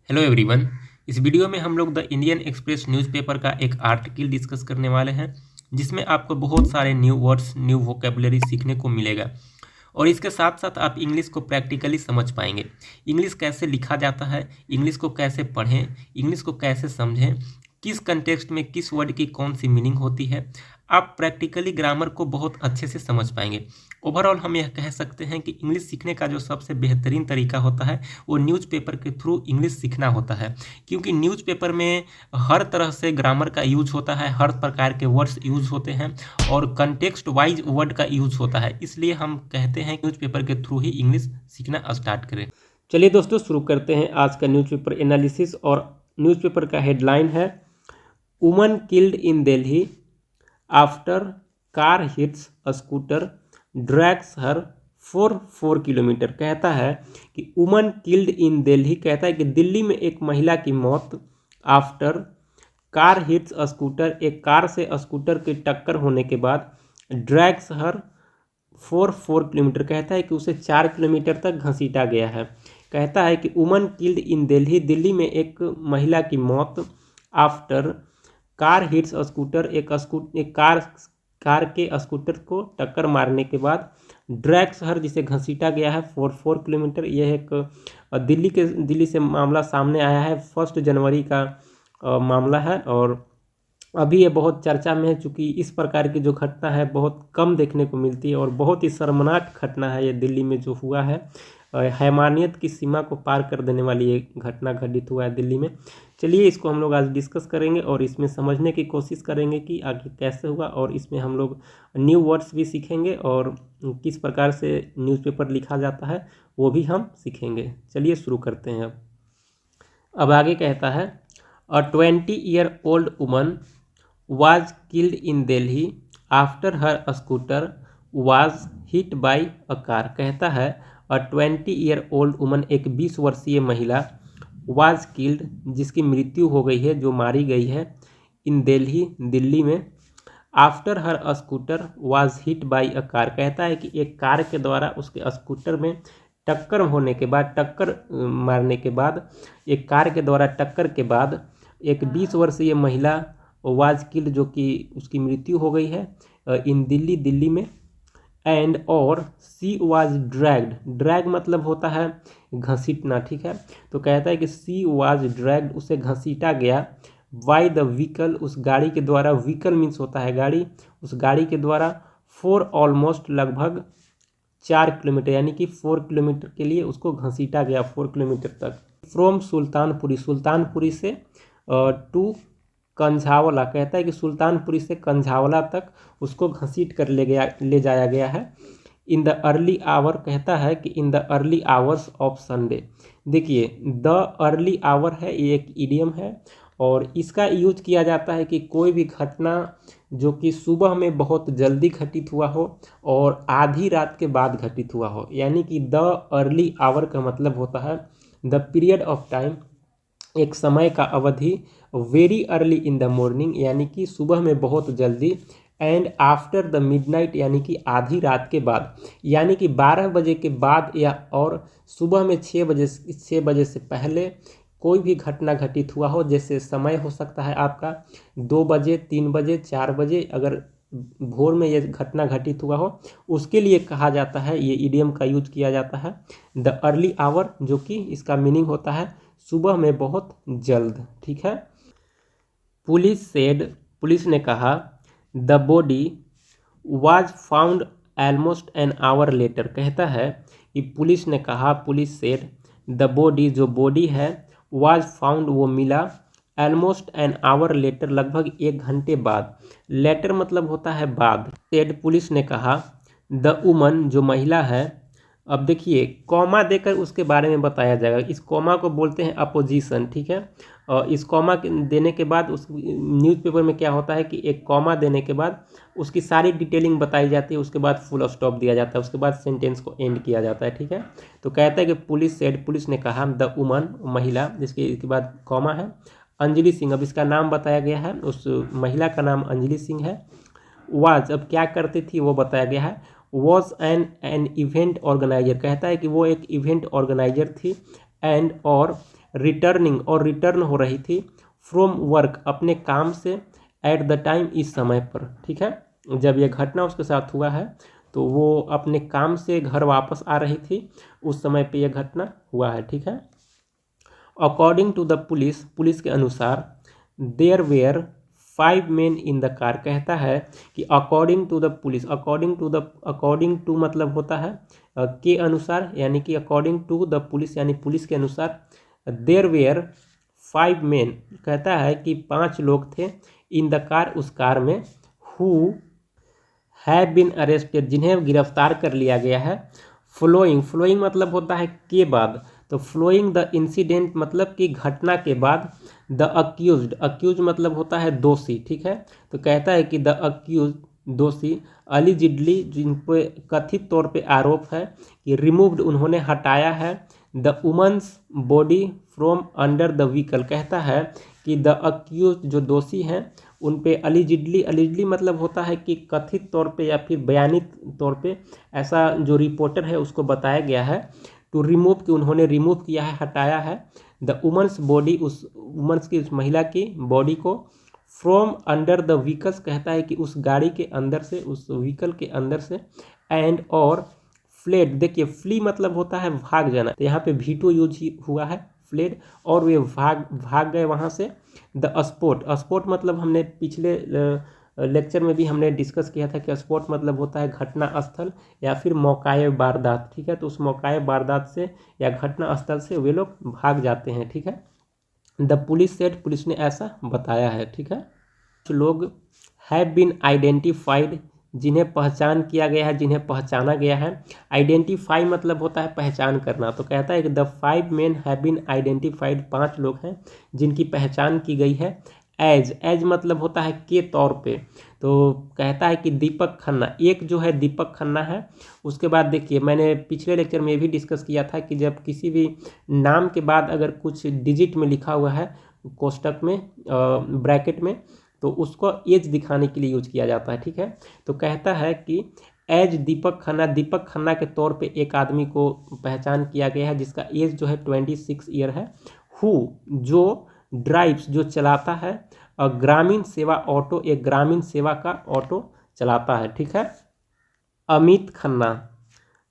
Hello everyone. इस video में हम लोग द इंडियन एक्सप्रेस न्यूज़पेपर का एक आर्टिकल डिस्कस करने वाले हैं जिसमें आपको बहुत सारे न्यू वर्ड्स न्यू वोकेबलरी सीखने को मिलेगा और इसके साथ साथ आप इंग्लिश को प्रैक्टिकली समझ पाएंगे। इंग्लिश कैसे लिखा जाता है, इंग्लिश को कैसे पढ़ें, इंग्लिश को कैसे समझें, किस कंटेक्स्ट में किस वर्ड की कौन सी मीनिंग होती है, आप प्रैक्टिकली ग्रामर को बहुत अच्छे से समझ पाएंगे। ओवरऑल हम यह कह सकते हैं कि इंग्लिश सीखने का जो सबसे बेहतरीन तरीका होता है वो न्यूज़पेपर के थ्रू इंग्लिश सीखना होता है, क्योंकि न्यूज़पेपर में हर तरह से ग्रामर का यूज होता है, हर प्रकार के वर्ड्स यूज होते हैं और कंटेक्स्ट वाइज वर्ड का यूज होता है। इसलिए हम कहते हैं न्यूज़पेपर के थ्रू ही इंग्लिश सीखना स्टार्ट करें। चलिए दोस्तों, शुरू करते हैं आज का न्यूज़पेपर एनालिसिस। और न्यूज़पेपर का हेडलाइन है woman killed in Delhi after car hits a scooter drags her 4 kilometre. कहता है कि वुमन किल्ड इन दिल्ली, कहता है कि दिल्ली में एक महिला की मौत after car hits a scooter, एक कार से स्कूटर की टक्कर होने के बाद ड्रैग्स हर 4 किलोमीटर, कहता है कि उसे 4 किलोमीटर तक घसीटा गया है। कहता है कि woman killed in Delhi, Delhi में एक महिला की मौत आफ्टर कार हिट्स स्कूटर, एक कार के स्कूटर को टक्कर मारने के बाद ड्रैग शहर जिसे घसीटा गया है 4 किलोमीटर। यह एक दिल्ली से मामला सामने आया है, 1 जनवरी का मामला है और अभी ये बहुत चर्चा में है, चूँकि इस प्रकार की जो घटना है बहुत कम देखने को मिलती है और बहुत ही शर्मनाक घटना है ये दिल्ली में जो हुआ है। हैवानियत की सीमा को पार कर देने वाली ये घटना घटित हुआ है दिल्ली में। चलिए इसको हम लोग आज डिस्कस करेंगे और इसमें समझने की कोशिश करेंगे कि आगे कैसे हुआ, और इसमें हम लोग न्यू वर्ड्स भी सीखेंगे और किस प्रकार से न्यूज़पेपर लिखा जाता है वो भी हम सीखेंगे। चलिए शुरू करते हैं। अब आगे कहता है अ 20-year-old woman was killed in Delhi after her scooter was hit by a car। कहता है a 20-year-old woman, एक 20 वर्षीय महिला was killed, जिसकी मृत्यु हो गई है, जो मारी गई है, in Delhi, दिल्ली में, after her scooter was hit by a car। कहता है कि एक कार के द्वारा उसके स्कूटर में टक्कर होने के बाद, टक्कर मारने के बाद, एक कार के द्वारा टक्कर के बाद एक 20 वर्षीय महिला वाज किल्ड, जो कि उसकी मृत्यु हो गई है इन दिल्ली, दिल्ली में। एंड और सी वाज ड्रैग्ड, ड्रैग मतलब होता है घसीटना, ठीक है। तो कहता है कि सी वाज ड्रैग्ड, उसे घसीटा गया, बाय द व्हीकल, उस गाड़ी के द्वारा, व्हीकल मीन्स होता है गाड़ी, उस गाड़ी के द्वारा, फॉर ऑलमोस्ट, लगभग 4 किलोमीटर, यानी कि 4 किलोमीटर के लिए उसको घसीटा गया, 4 किलोमीटर तक। फ्रॉम सुल्तानपुरी, सुल्तानपुरी से टू कंझावला, कहता है कि सुल्तानपुरी से कंझावला तक उसको घसीट कर ले जाया गया है। इन द अर्ली आवर, कहता है कि in the early hours of Sunday. देखिए द अर्ली आवर है, ये एक इडियम है और इसका यूज किया जाता है कि कोई भी घटना जो कि सुबह में बहुत जल्दी घटित हुआ हो और आधी रात के बाद घटित हुआ हो, यानी कि द अर्ली आवर का मतलब होता है द पीरियड ऑफ टाइम, एक समय का अवधि, very early in the morning, यानी कि सुबह में बहुत जल्दी, एंड आफ्टर द मिडनाइट, यानी कि आधी रात के बाद, यानी कि 12 बजे के बाद या और सुबह में 6 बजे से पहले कोई भी घटना घटित हुआ हो। जैसे समय हो सकता है आपका 2 बजे, 3 बजे, 4 बजे, अगर भोर में यह घटना घटित हुआ हो, उसके लिए कहा जाता है, ये इडियम का यूज किया जाता है द अर्ली आवर, जो कि इसका मीनिंग होता है सुबह में बहुत जल्द, ठीक है। पुलिस सेड, पुलिस ने कहा, the body was found almost an hour later. कहता है कि पुलिस ने कहा, पुलिस सेड, द बॉडी, जो बॉडी है, वाज फाउंड, वो मिला, ऑलमोस्ट एन आवर लेटर, लगभग 1 घंटे बाद। लेटर मतलब होता है बाद। सेड, पुलिस ने कहा, द वुमन, जो महिला है, अब देखिए कॉमा देकर उसके बारे में बताया जाएगा, इस कॉमा को बोलते हैं अपोजिशन, ठीक है। और इस कॉमा देने के बाद उस न्यूज़पेपर में क्या होता है कि एक कॉमा देने के बाद उसकी सारी डिटेलिंग बताई जाती है, उसके बाद फुल स्टॉप दिया जाता है, उसके बाद सेंटेंस को एंड किया जाता है, ठीक है। तो कहता है कि पुलिस सेड, पुलिस ने कहा, द वुमन, महिला, जिसके बाद कॉमा है, अंजलि सिंह, अब इसका नाम बताया गया है, उस महिला का नाम अंजलि सिंह है। वाज, अब क्या करती थी वो बताया गया है, वॉज एन इवेंट ऑर्गेनाइजर, कहता है कि वो एक इवेंट ऑर्गेनाइजर थी, एंड और रिटर्निंग और रिटर्न हो रही थी फ्रॉम वर्क अपने काम से एट द टाइम इस समय पर, ठीक है। जब यह घटना उसके साथ हुआ है तो वो अपने काम से घर वापस आ रही थी, उस समय पे यह घटना हुआ है, ठीक है। According to the police, police के अनुसार there were 5 men in the car, कहता है कि according to the police, according to मतलब होता है के अनुसार, यानी कि अकॉर्डिंग टू द पुलिस यानी पुलिस के अनुसार, देयर वेयर 5 मेन, कहता है कि 5 लोग थे इन द कार, उस कार में, हु हैव बीन अरेस्टेड, जिन्हें गिरफ्तार कर लिया गया है, फ्लोइंग मतलब होता है के बाद, तो फ्लोइंग द इंसिडेंट मतलब कि घटना के बाद, द अक्यूज मतलब होता है दोषी, ठीक है। तो कहता है कि द अक्यूज दोषी अलीजिडली, जिन पे कथित तौर पे आरोप है कि रिमूव्ड उन्होंने हटाया है, the woman's body from under the vehicle, कहता है कि द अक्यूज जो दोषी हैं उन पे अलीजिडली मतलब होता है कि कथित तौर पे या फिर बयानित तौर पे, ऐसा जो रिपोर्टर है उसको बताया गया है, टू रिमूव कि उन्होंने रिमूव किया है, हटाया है, द वुमन्स बॉडी, उस वुमन्स की, उस महिला की बॉडी को, फ्रॉम अंडर द व्हीकल्स, कहता है कि उस गाड़ी के अंदर से, उस व्हीकल के अंदर से, एंड और फ्लेड, देखिए फ्ली मतलब होता है भाग जाना, तो यहाँ पे V2 यूज हुआ है, फ्लेड, और वे भाग गए वहाँ से। द स्पॉट मतलब हमने पिछले लेक्चर में भी हमने डिस्कस किया था कि स्पॉट मतलब होता है घटना स्थल या फिर मौकाए वारदात, ठीक है। तो उस मौकाए वारदात से या घटना स्थल से वे लोग भाग जाते हैं, ठीक है। द पुलिस सेड, पुलिस ने ऐसा बताया है, ठीक है। कुछ लोग हैव बीन आइडेंटिफाइड, जिन्हें पहचान किया गया है, जिन्हें पहचाना गया है। आइडेंटिफाई मतलब होता है पहचान करना, तो कहता है कि the 5 men have been identified, 5 लोग हैं जिनकी पहचान की गई है, एज मतलब होता है के तौर पे, तो कहता है कि दीपक खन्ना, एक जो है दीपक खन्ना है। उसके बाद देखिए मैंने पिछले लेक्चर में भी डिस्कस किया था कि जब किसी भी नाम के बाद अगर कुछ डिजिट में लिखा हुआ है कोष्टक में, ब्रैकेट में, तो उसको एज दिखाने के लिए यूज किया जाता है, ठीक है। तो कहता है कि एज दीपक खन्ना के तौर पे एक आदमी को पहचान किया गया है जिसका एज जो है 26 ईयर है, हु जो ड्राइव्स जो चलाता है, ग्रामीण सेवा ऑटो, एक ग्रामीण सेवा का ऑटो चलाता है, ठीक है। अमित खन्ना,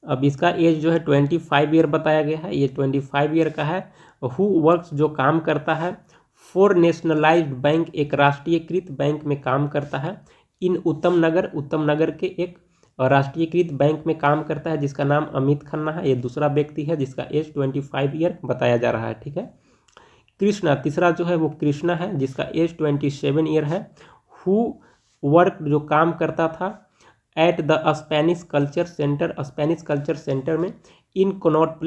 अब इसका एज जो है 25 ईयर बताया गया है, ये 25 ईयर का है। हु वर्क्स जो काम करता है, फॉर नेशनलाइज्ड बैंक, एक राष्ट्रीयकृत बैंक में काम करता है, इन उत्तम नगर के एक राष्ट्रीयकृत बैंक में काम करता है जिसका नाम अमित खन्ना है। ये दूसरा व्यक्ति है जिसका एज 25 ईयर बताया जा रहा है, ठीक है। कृष्णा, तीसरा जो है वो कृष्णा है जिसका एज 27 ईयर है। हु वर्क जो काम करता था at the Spanish culture centre में, इन कनॉट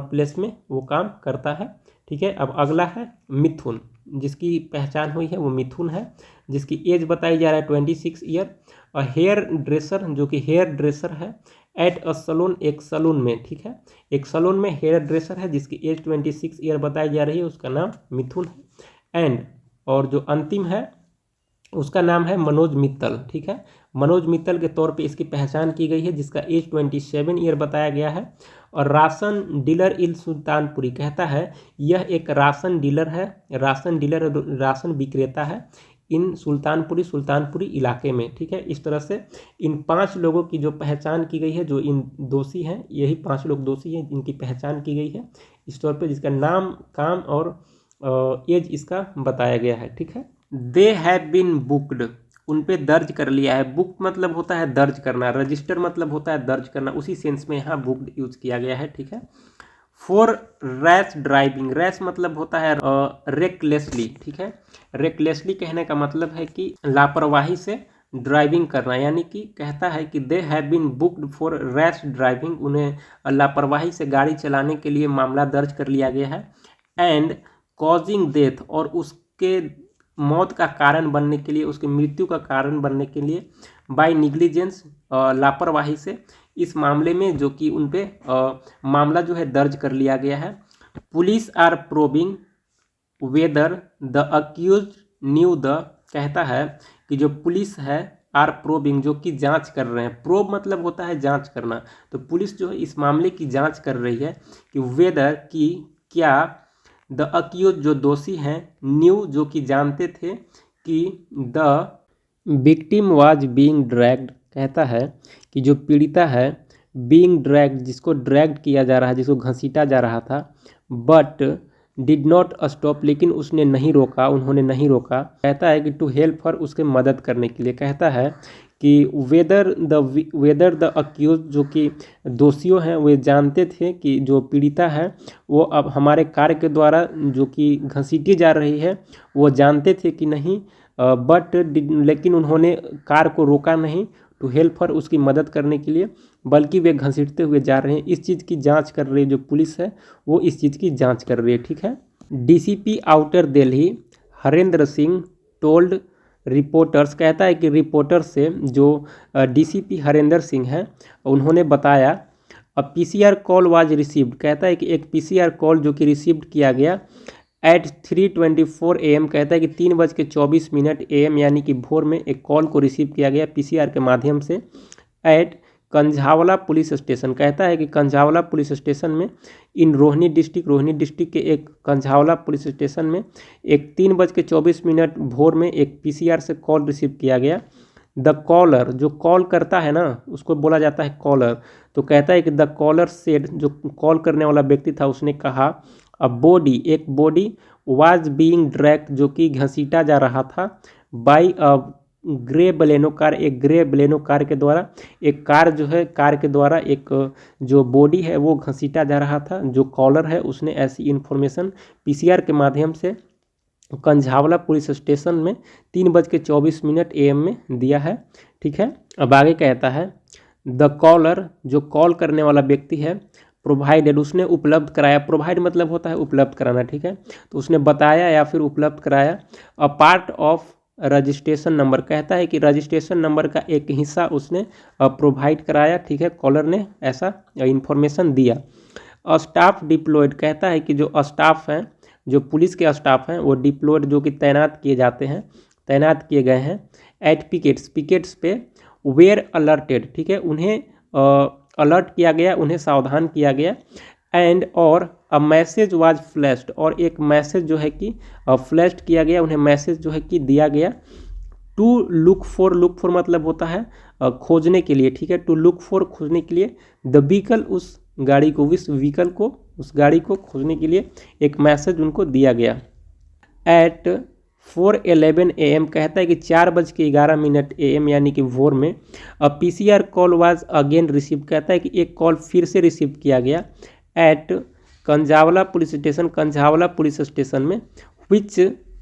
प्लेस में वो काम करता है, ठीक है। अब अगला है मिथुन, जिसकी पहचान हुई है वो मिथुन है, जिसकी एज बताई जा रहा है 26 ईयर। हेयर ड्रेसर, जो कि हेयर ड्रेसर है, एट अ सलून, एक सलून में, ठीक है, एक सलून में हेयर ड्रेसर है जिसकी एज 26 ईयर बताई जा रही है, उसका नाम मिथुन है। एंड और जो अंतिम है उसका नाम है मनोज मित्तल, ठीक है। मनोज मित्तल के तौर पे इसकी पहचान की गई है जिसका एज 27 ईयर बताया गया है। और राशन डीलर इन सुल्तानपुरी, कहता है यह एक राशन डीलर है, राशन विक्रेता है इन सुल्तानपुरी इलाके में, ठीक है। इस तरह से इन 5 लोगों की जो पहचान की गई है, जो इन दोषी हैं, यही 5 लोग दोषी हैं जिनकी पहचान की गई है इस तौर पे, जिसका नाम, काम और एज इसका बताया गया है, ठीक है। दे हैव बीन बुक्ड, उन पे दर्ज कर लिया है। बुक मतलब होता है दर्ज करना, रजिस्टर मतलब होता है दर्ज करना, उसी सेंस में यहाँ बुक्ड यूज किया गया है, ठीक है। फॉर रैश ड्राइविंग, रैश मतलब होता है रेकलेसली, ठीक है। रेकलेसली कहने का मतलब है कि लापरवाही से ड्राइविंग करना, यानी कि कहता है कि they have been booked for rash driving, उन्हें लापरवाही से गाड़ी चलाने के लिए मामला दर्ज कर लिया गया है। एंड कॉजिंग डेथ, और उसके मौत का कारण बनने के लिए, उसकी मृत्यु का कारण बनने के लिए, बाय निग्लिजेंस, लापरवाही से, इस मामले में जो कि उन पे मामला जो है दर्ज कर लिया गया है। Police are probing whether the accused knew the, कहता है कि जो पुलिस है, आर प्रोबिंग जो कि जांच कर रहे हैं, प्रोब मतलब होता है जांच करना, तो पुलिस जो है इस मामले की जांच कर रही है कि वेदर की क्या द अक्यूज जो दोषी हैं, न्यू जो कि जानते थे कि the victim was being dragged, कहता है कि जो पीड़िता है बीइंग ड्रैग्ड, जिसको ड्रैग्ड किया जा रहा है, जिसको घसीटा जा रहा था, बट डिड नॉट स्टॉप, लेकिन उसने नहीं रोका, उन्होंने नहीं रोका। कहता है कि टू हेल्प हर, उसके मदद करने के लिए। कहता है कि वेदर द अक्यूज जो कि दोषियों हैं वे जानते थे कि जो पीड़िता है वो अब हमारे कार्य के द्वारा जो कि घसीटी जा रही है वो जानते थे कि नहीं, बट लेकिन उन्होंने कार को रोका नहीं, टू हेल्प हर, उसकी मदद करने के लिए, बल्कि वे घसीटते हुए जा रहे हैं। इस चीज़ की जांच कर रही है जो पुलिस है, वो इस चीज़ की जांच कर रही है। ठीक है। DCP outer Delhi Harendra Singh told reporters, कहता है कि रिपोर्टर से जो डीसीपी हरेंद्र सिंह हैं उन्होंने बताया, पीसीआर कॉल वाज रिसीव्ड, कहता है कि एक पीसीआर कॉल जो कि रिसीव्ड किया गया एट 3:24 AM, कहता है कि 3:24 AM यानी कि भोर में एक कॉल को रिसीव किया गया पीसीआर के माध्यम से एट कंझावला पुलिस स्टेशन। कहता है कि कंझावला पुलिस स्टेशन में इन रोहिणी डिस्ट्रिक्ट के एक कंझावला पुलिस स्टेशन में एक 3:24 भोर में एक पीसीआर से कॉल रिसीव किया गया। द कॉलर, जो कॉल करता है ना उसको बोला जाता है कॉलर। तो कहता है कि द कॉलर सेड, जो कॉल करने वाला व्यक्ति था उसने कहा, अ बॉडी, एक बॉडी वाज बीइंग ड्रैग्ड, जो कि घसीटा जा रहा था, by a grey Baleno car, एक ग्रे बलेनो कार के द्वारा, एक कार जो है कार के द्वारा एक जो बॉडी है वो घसीटा जा रहा था। जो कॉलर है उसने ऐसी इन्फॉर्मेशन पीसीआर के माध्यम से कंझावला पुलिस स्टेशन में 3:24 AM में दिया है। ठीक है। अब आगे कहता है, द कॉलर, जो कॉल करने वाला व्यक्ति है, प्रोवाइडेड, उसने उपलब्ध कराया। प्रोवाइड मतलब होता है उपलब्ध कराना। ठीक है। तो उसने बताया या फिर उपलब्ध कराया a part of registration number, कहता है कि रजिस्ट्रेशन नंबर का एक हिस्सा उसने प्रोवाइड कराया। ठीक है। कॉलर ने ऐसा इंफॉर्मेशन दिया। स्टाफ डिप्लॉयड, कहता है कि जो स्टाफ हैं, जो पुलिस के स्टाफ हैं वो डिप्लॉयड, जो कि तैनात किए जाते हैं, तैनात किए गए हैं एट पिकेट्स पे, वेयर अलर्टेड, ठीक है, उन्हें अलर्ट किया गया, उन्हें सावधान किया गया। एंड और अ मैसेज वाज फ्लैश्ड, और एक मैसेज जो है कि फ्लैश्ड किया गया, उन्हें मैसेज जो है कि दिया गया। टू लुक फॉर मतलब होता है खोजने के लिए। ठीक है। टू लुक फॉर, खोजने के लिए। द व्हीकल, उस गाड़ी को, उस व्हीकल को, उस गाड़ी को खोजने के लिए एक मैसेज उनको दिया गया। एट 4:11 AM, कहता है कि 4:11 AM यानी कि भोर में PCR call was again receive, कहता है कि एक कॉल फिर से रिसीव किया गया at Kanjhawala police station, Kanjhawala police station में, विच,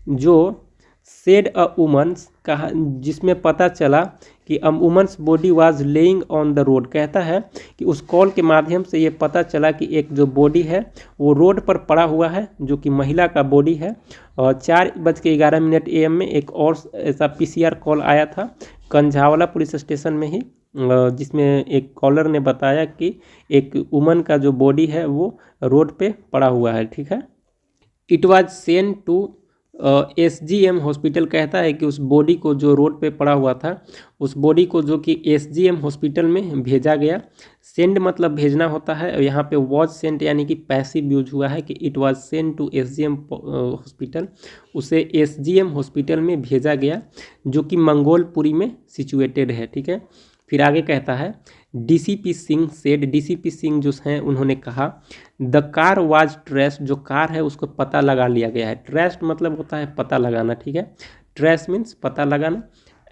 जो सेड अ वुमन्स, कहा, जिसमें पता चला कि अ women's body was laying on the road, कहता है कि उस कॉल के माध्यम से ये पता चला कि एक जो बॉडी है वो रोड पर पड़ा हुआ है, जो कि महिला का बॉडी है। और 4:11 AM में एक और ऐसा पीसीआर कॉल आया था कंझावला पुलिस स्टेशन में ही, जिसमें एक कॉलर ने बताया कि एक वुमन का जो बॉडी है वो रोड पे पड़ा हुआ है। ठीक है। It was sent to SGM hospital, कहता है कि उस बॉडी को, जो रोड पे पड़ा हुआ था, उस बॉडी को जो कि SGM हॉस्पिटल में भेजा गया। सेंड मतलब भेजना होता है, और यहाँ पे वॉज सेंट यानी कि पैसिव यूज हुआ है कि it was sent to SGM hospital, उसे SGM हॉस्पिटल में भेजा गया, जो कि मंगोलपुरी में सिचुएटेड है। ठीक है। फिर आगे कहता है, DCP Singh said, DCP Singh जो हैं उन्होंने कहा, द कार वाज ट्रेस्ड, जो कार है उसको पता लगा लिया गया है। ट्रेस्ड मतलब होता है पता लगाना। ठीक है। ट्रेस मीन्स पता लगाना।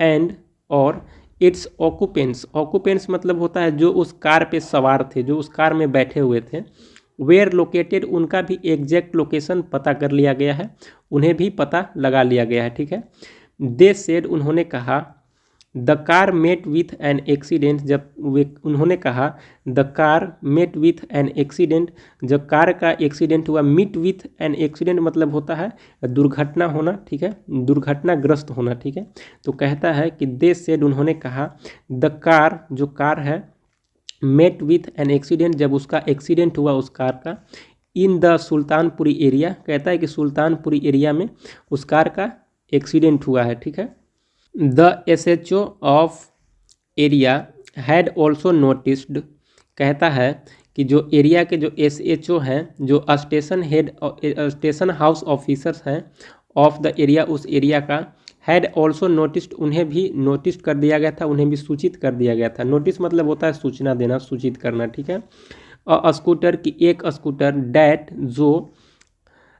एंड और इट्स ऑक्यूपेंट्स, ऑक्यूपेंट्स मतलब होता है जो उस कार पे सवार थे, जो उस कार में बैठे हुए थे। वेयर लोकेटेड, उनका भी एग्जैक्ट लोकेशन पता कर लिया गया है, उन्हें भी पता लगा लिया गया है। ठीक है। दे सेड, उन्होंने कहा, the car met with an accident, जब वे, उन्होंने कहा, the car met with an accident, जब कार का एक्सीडेंट हुआ। मीट विथ एन एक्सीडेंट मतलब होता है दुर्घटना होना। ठीक है। दुर्घटनाग्रस्त होना। ठीक है। तो कहता है कि दे सेड, उन्होंने कहा, द कार, जो कार है, मेट विथ एन एक्सीडेंट, जब उसका एक्सीडेंट हुआ उस कार का, इन द सुल्तानपुरी एरिया, कहता है कि सुल्तानपुरी एरिया में उस कार का एक्सीडेंट हुआ है। ठीक है। The SHO of area had also noticed, कहता है कि जो एरिया के जो SHO हैं, जो station head, station house officers हैं ऑफ द एरिया, उस एरिया का हैड ऑल्सो नोटिस्ड, उन्हें भी नोटिस कर दिया गया था, उन्हें भी सूचित कर दिया गया था। नोटिस मतलब होता है सूचना देना, सूचित करना, ठीक है। स्कूटर की एक स्कूटर डैट जो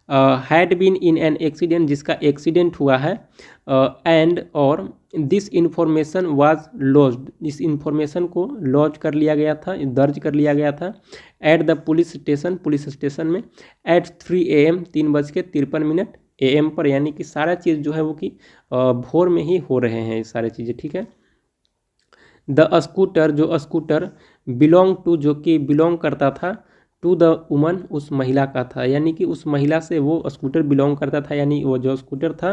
had been in an accident, जिसका एक्सीडेंट हुआ है, एंड और दिस इंफॉर्मेशन वाज लॉज्ड, इस इंफॉर्मेशन को लॉज कर लिया गया था, दर्ज कर लिया गया था at the police station, police station में एट 3 AM 3:53 AM पर, यानी कि सारा चीज़ जो है वो कि भोर में ही हो रहे हैं ये सारी चीज़ें, ठीक है। द स्कूटर, जो स्कूटर बिलोंग टू, जो कि बिलोंग करता था टू द वुमन, उस महिला का था, यानी कि उस महिला से वो स्कूटर बिलोंग करता था, यानी वो जो स्कूटर था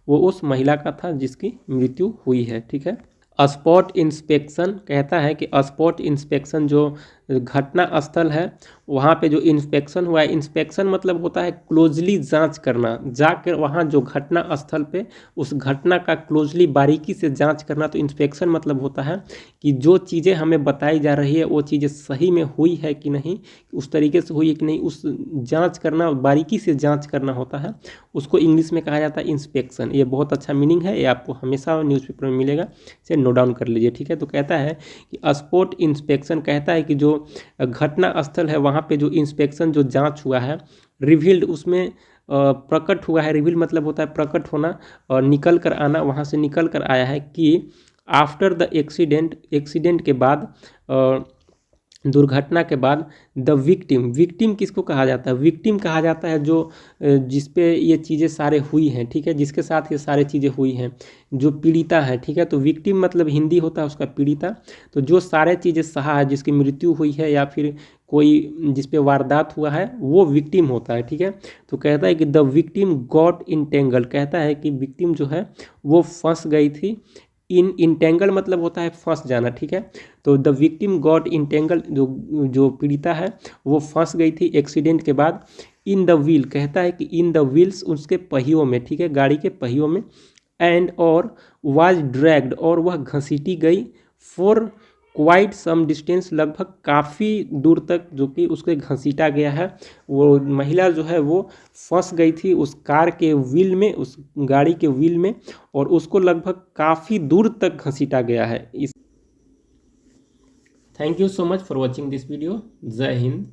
वो उस महिला का था जिसकी मृत्यु हुई है, ठीक है। स्पॉट इंस्पेक्शन कहता है कि स्पॉट इंस्पेक्शन, जो घटना स्थल है वहाँ पे जो इंस्पेक्शन हुआ है, इंस्पेक्शन मतलब होता है क्लोजली जांच करना, जाकर वहाँ जो घटना स्थल पे उस घटना का क्लोजली बारीकी से जांच करना। तो इंस्पेक्शन मतलब होता है कि जो चीज़ें हमें बताई जा रही है वो चीज़ें सही में हुई है कि नहीं, उस तरीके से हुई है कि नहीं, उस जाँच करना, बारीकी से जाँच करना होता है, उसको इंग्लिश में कहा जाता है इंस्पेक्शन। ये बहुत अच्छा मीनिंग है, ये आपको हमेशा न्यूज़पेपर में मिलेगा, इसे नोट डाउन कर लीजिए, ठीक है। तो कहता है कि स्पॉट इंस्पेक्शन कहता है कि जो घटना स्थल है वहाँ पे जो इंस्पेक्शन, जो जांच हुआ है, रिवील्ड, उसमें प्रकट हुआ है, रिवील मतलब होता है प्रकट होना और निकल कर आना, वहाँ से निकल कर आया है कि आफ्टर द एक्सीडेंट, एक्सीडेंट के बाद, दुर्घटना के बाद, द विक्टिम, विक्टिम किसको कहा जाता है, विक्टिम कहा जाता है जो जिस पे ये चीज़ें सारे हुई हैं, ठीक है, जिसके साथ ये सारे चीज़ें हुई हैं, जो पीड़िता है, ठीक है। तो विक्टिम मतलब हिंदी होता है उसका पीड़िता, तो जो सारे चीज़ें सहा है, जिसकी मृत्यु हुई है या फिर कोई जिस पे वारदात हुआ है, वो विक्टिम होता है, ठीक है। तो कहता है कि द विक्टिम गॉट इंटेंगल, कहता है कि विक्टिम जो है वो फंस गई थी, इंटेंगल मतलब होता है फंस जाना, ठीक है। तो द विक्टिम गॉट इंटेंगल, जो पीड़िता है वो फंस गई थी एक्सीडेंट के बाद, इन द व्हील, कहता है कि इन द व्हील्स, उसके पहियों में, ठीक है, गाड़ी के पहियों में, एंड और वाज ड्रैग्ड, और वह घसीटी गई, फॉर क्वाइट सम डिस्टेंस, लगभग काफ़ी दूर तक जो कि उसके घसीटा गया है। वो महिला जो है वो फंस गई थी उस कार के व्हील में, उस गाड़ी के व्हील में, और उसको लगभग काफ़ी दूर तक घसीटा गया है। इस thank you so much for watching this video. जय हिंद।